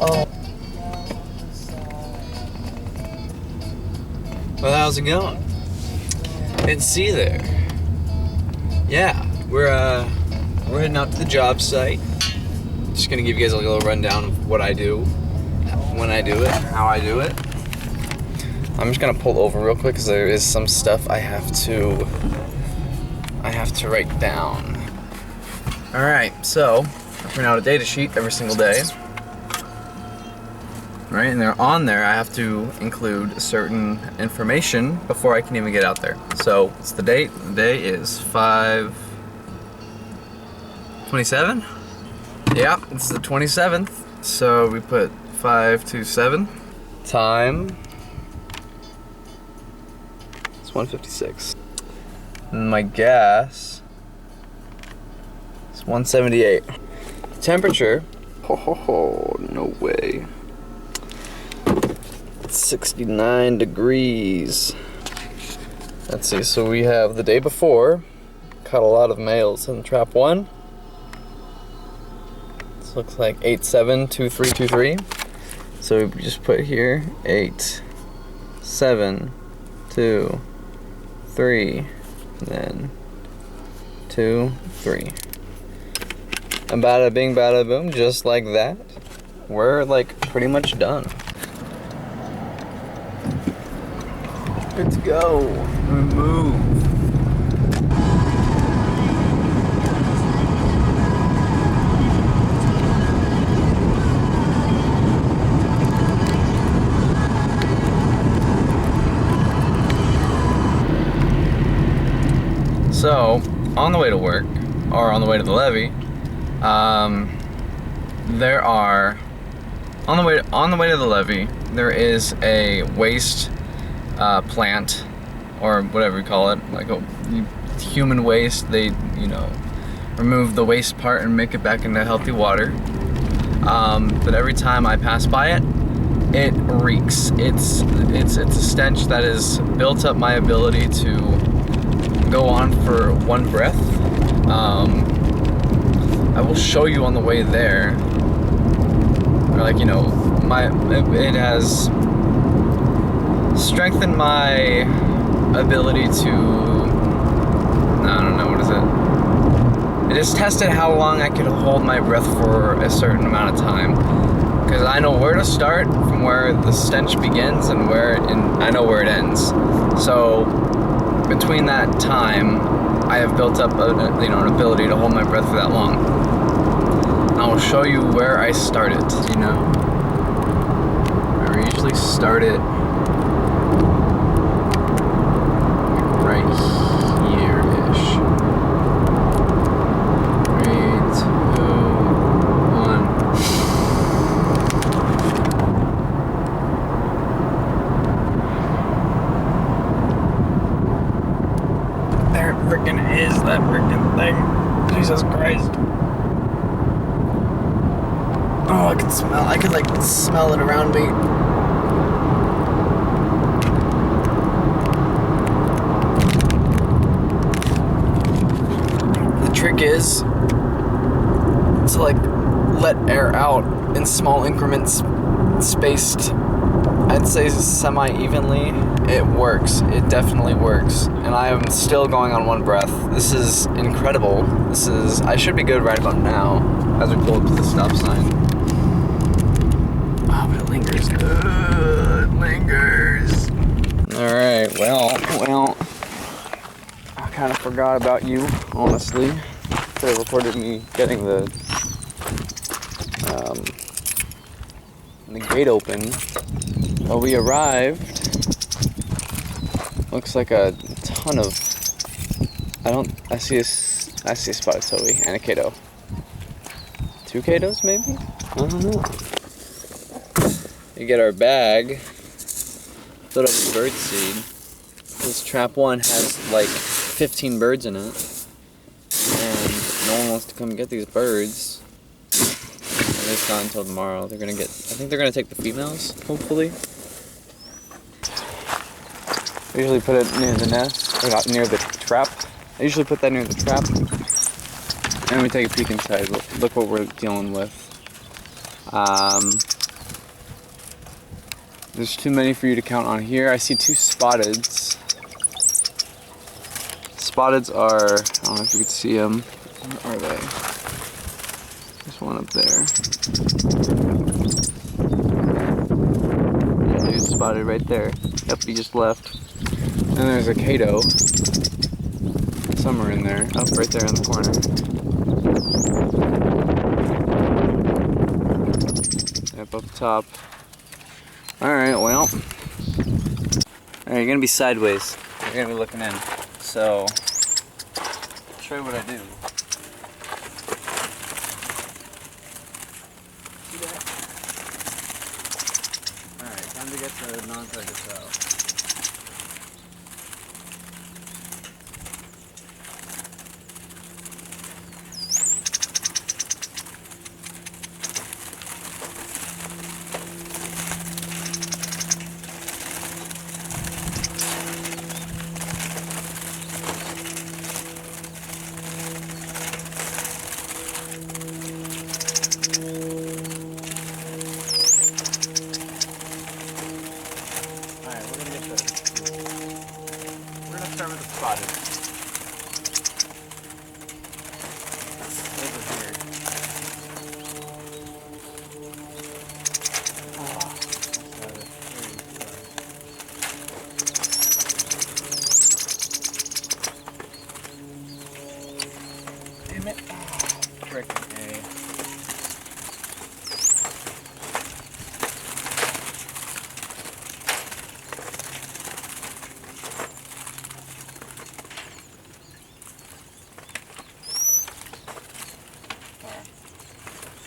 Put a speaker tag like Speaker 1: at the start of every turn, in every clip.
Speaker 1: Oh. Well, how's it going? Didn't see you there. Yeah, we're heading out to the job site. Just gonna give you guys a little rundown of what I do, when I do it, how I do it. I'm just gonna pull over real quick because there is some stuff I have to write down. All right, so I print out a data sheet every single day. Right, and on there I have to include certain information before I can even get out there. So it's the date. The day is 5/27. Yeah, it's the 27th. So we put 5/27. Time. It's 1:56. My gas is 178. Temperature. Oh, no way. 69 degrees. Let's see, so we have the day before, caught a lot of males in trap 1. This looks like 872323. So we just put here 8723, then 23. And bada bing, bada boom, just like that. We're like pretty much done. Good to go. Move. So, on the way to work, or on the way to the levee, there are on the way to the levee, there is a waste plant, or whatever you call it, like a human waste. They, remove the waste part and make it back into healthy water. But every time I pass by it, it reeks. It's a stench that has built up my ability to go on for one breath. I will show you on the way there. Or like, it has strengthen my ability to, I don't know, what is it? It has tested how long I could hold my breath for a certain amount of time. Because I know where to start from where the stench begins and I know where it ends. So between that time, I have built up an ability to hold my breath for that long. And I will show you where I start it, I usually start it right here-ish. 3, 2, 1. There it frickin' is, that frickin' thing. Jesus Christ. Oh, I could smell it around me. Trick is to let air out in small increments, spaced, I'd say semi-evenly. It works. It definitely works. And I am still going on one breath. This is incredible. I should be good right about now as we pull up to the stop sign. Oh, but it lingers. It lingers. Alright, well, I kind of forgot about you, honestly. They reported me getting the gate open. Well, we arrived. Looks like a ton of. I see a spotted toby and a Kato. 2 Katos maybe? I don't know. We get our bag. Filled up with bird seed. This trap 1 has like 15 birds in it. And no one wants to come get these birds. At least not until tomorrow. I think they're gonna take the females, hopefully. I usually put it near the nest, or not near the trap. I usually put that near the trap. And we take a peek inside. Look what we're dealing with. There's too many for you to count on here. I see 2 spotteds. Spotteds are, I don't know if you can see them. Where are they? There's one up there. Yeah, there's spotted right there. Yep, he just left. And there's a Cato. Somewhere in there. Up right there in the corner. Yep, up top. Alright, well. Alright, you're gonna be sideways. You're gonna be looking in. So, I'll show you what I do. See that? Alright, time to get the non-targets out. Start with the spotted. Over here. Damn it. Frickin' A.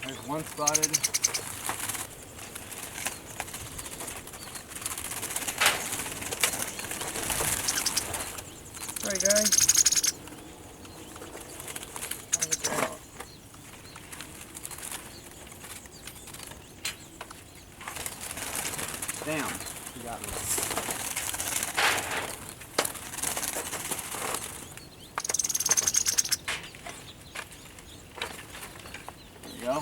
Speaker 1: There's one spotted. Sorry, guys. Damn, you got me. There you go.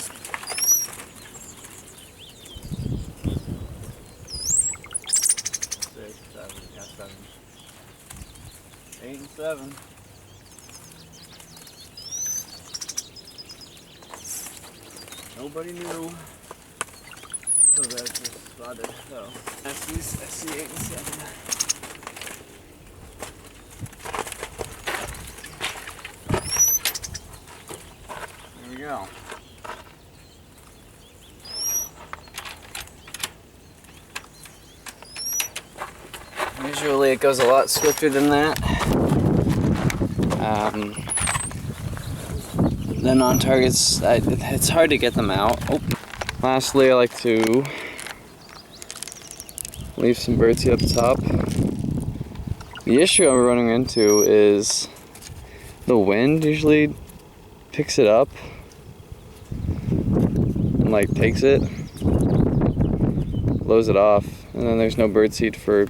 Speaker 1: 6, 7, yeah, 7. 8 and 7. Nobody knew. So that's just spotted. So I see 8 and 7. There we go. Usually it goes a lot swifter than that. The non-targets, it's hard to get them out. Oh. Lastly, I like to leave some birdseed up top. The issue I'm running into is the wind usually picks it up and like takes it, blows it off, and then there's no birdseed for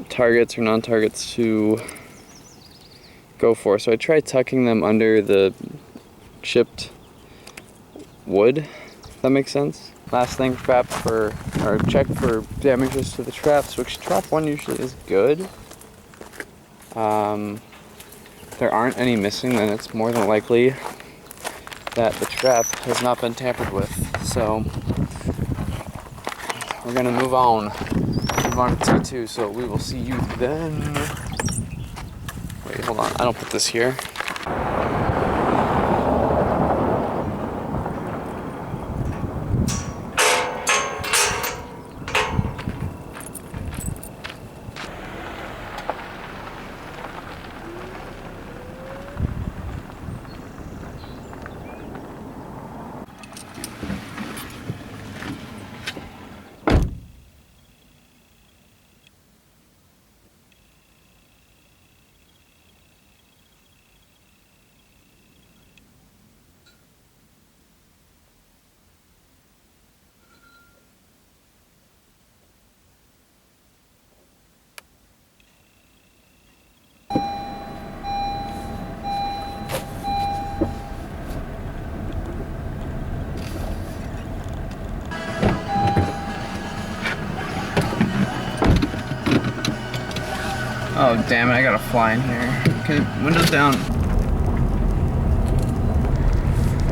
Speaker 1: targets or non-targets to go for. So I tried tucking them under the chipped wood, if that makes sense. Last thing, check for damages to the traps, which trap 1 usually is good. If there aren't any missing, then it's more than likely that the trap has not been tampered with. So we're gonna move on to T2, so we will see you then. Wait, hold on, I don't put this here. Oh damn it, I gotta fly in here. Okay, windows down.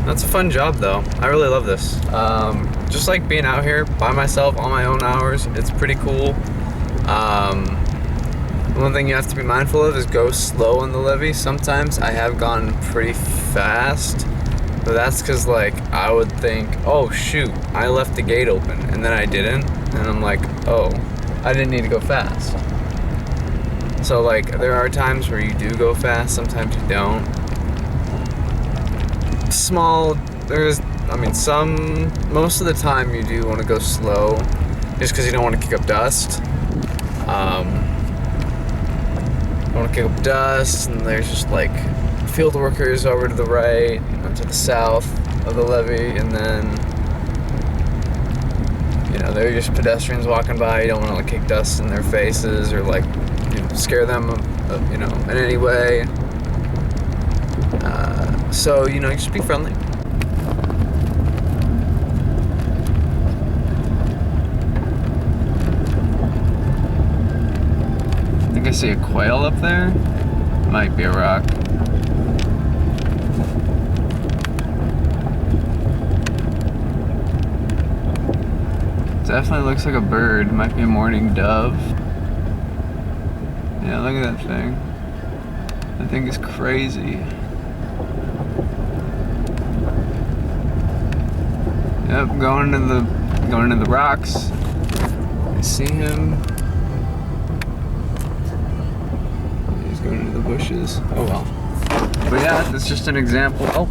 Speaker 1: That's a fun job though. I really love this. Just like being out here by myself on my own hours, it's pretty cool. One thing you have to be mindful of is go slow on the levee. Sometimes I have gone pretty fast, but that's because like I would think, oh shoot, I left the gate open, and then I didn't, and I'm like, oh, I didn't need to go fast. So like there are times where you do go fast, sometimes you don't. Most of the time you do want to go slow, just because you don't want to kick up dust. I want to kick up dust, and there's just like field workers over to the right, to the south of the levee, and then there are just pedestrians walking by. You don't want to like kick dust in their faces or like scare them, in any way. So just be friendly. I think I see a quail up there. Might be a rock. Definitely looks like a bird. Might be a mourning dove. Yeah, look at that thing. That thing is crazy. Yep, going into the rocks. I see him. He's going into the bushes. Oh well. But yeah, that's just an example. Oh.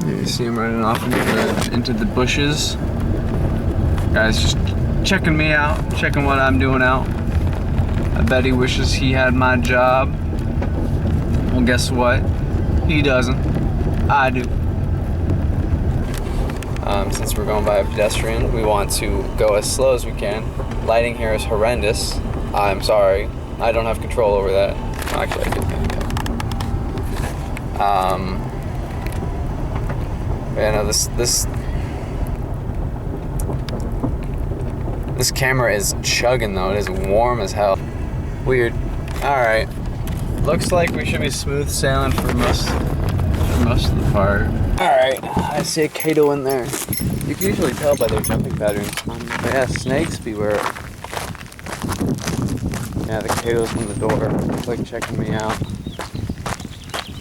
Speaker 1: You see him running off into the bushes. Guy's just checking me out, checking what I'm doing out. I bet he wishes he had my job. Well, guess what? He doesn't. I do. Since we're going by a pedestrian, we want to go as slow as we can. Lighting here is horrendous. I'm sorry. I don't have control over that. Actually, I do. Yeah, no, this camera is chugging though. It is warm as hell. Weird. Alright. Looks like we should be smooth sailing for most of the part. Alright, I see a Kato in there. You can usually tell by their jumping patterns. But yeah, snakes beware. Yeah, the Kato's in the door. It's like checking me out.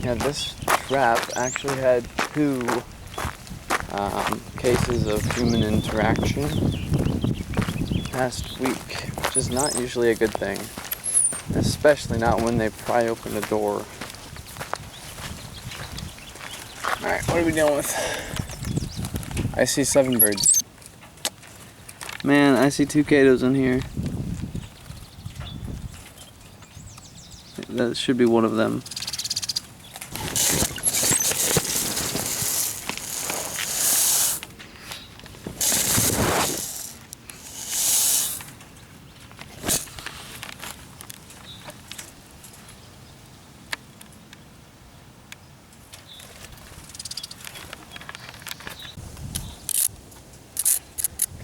Speaker 1: Yeah, this trap actually had 2 cases of human interaction past week, which is not usually a good thing, especially not when they pry open the door. Alright, what are we dealing with? I see 7 birds. Man, I see 2 Katos in here. That should be one of them.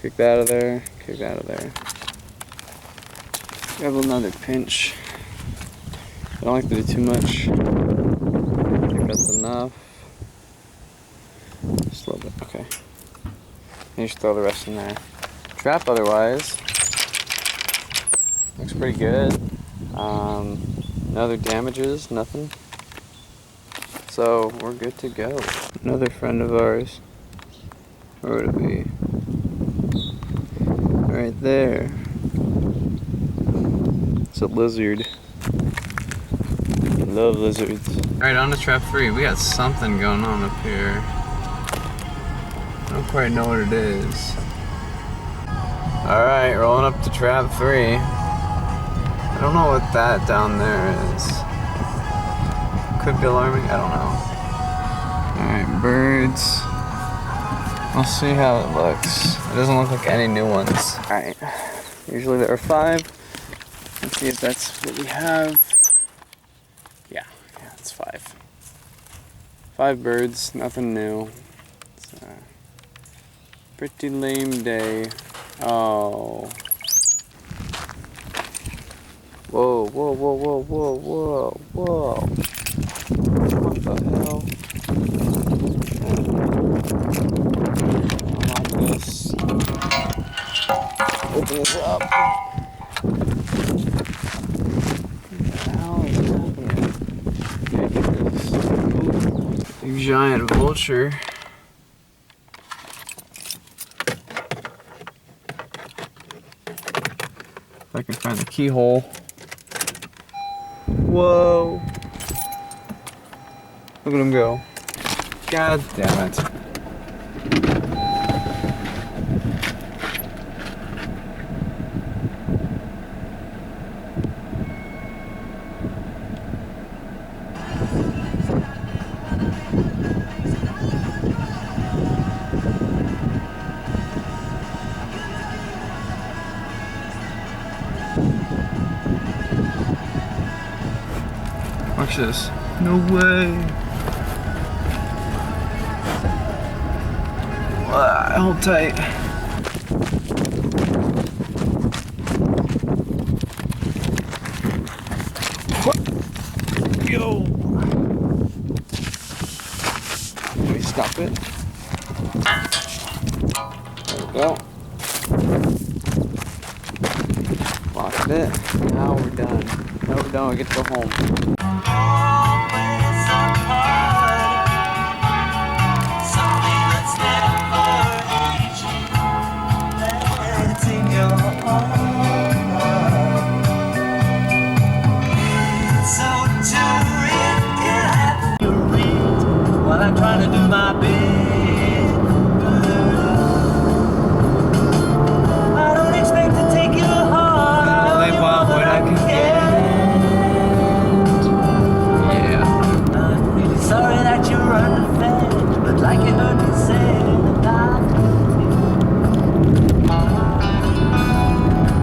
Speaker 1: Kick that out of there, kick that out of there. Grab another pinch. I don't like to do too much. I think that's enough. Just a little bit, okay. You should throw the rest in there. Trap otherwise looks pretty good. No other damages, nothing. So we're good to go. Another friend of ours. Where would it be? Right there. It's a lizard. I love lizards. Alright, on to trap 3. We got something going on up here. I don't quite know what it is. Alright, rolling up to trap 3. I don't know what that down there is. Could be alarming, I don't know. Alright, birds. We'll see how it looks. It doesn't look like any new ones. Alright, usually there are 5. Let's see if that's what we have. Yeah, it's 5. 5 birds, nothing new. It's a pretty lame day. Oh. Whoa, whoa, whoa, whoa, whoa, whoa, whoa. What the hell? Unlock this. Open this up. What the hell is happening? Okay, get this. Ooh. Big giant vulture. If I can find the keyhole. Whoa! Look at him go. God damn it. Watch this. No way. Hold tight. Yo. Let me stop it. There we go. Locked it. Now we're done. Now we're done. We get to go home.
Speaker 2: While I'm trying to do my bit, I don't expect to take your heart.
Speaker 1: Only one what I can get. Yeah.
Speaker 2: I'm really sorry that you're underfed, but like you heard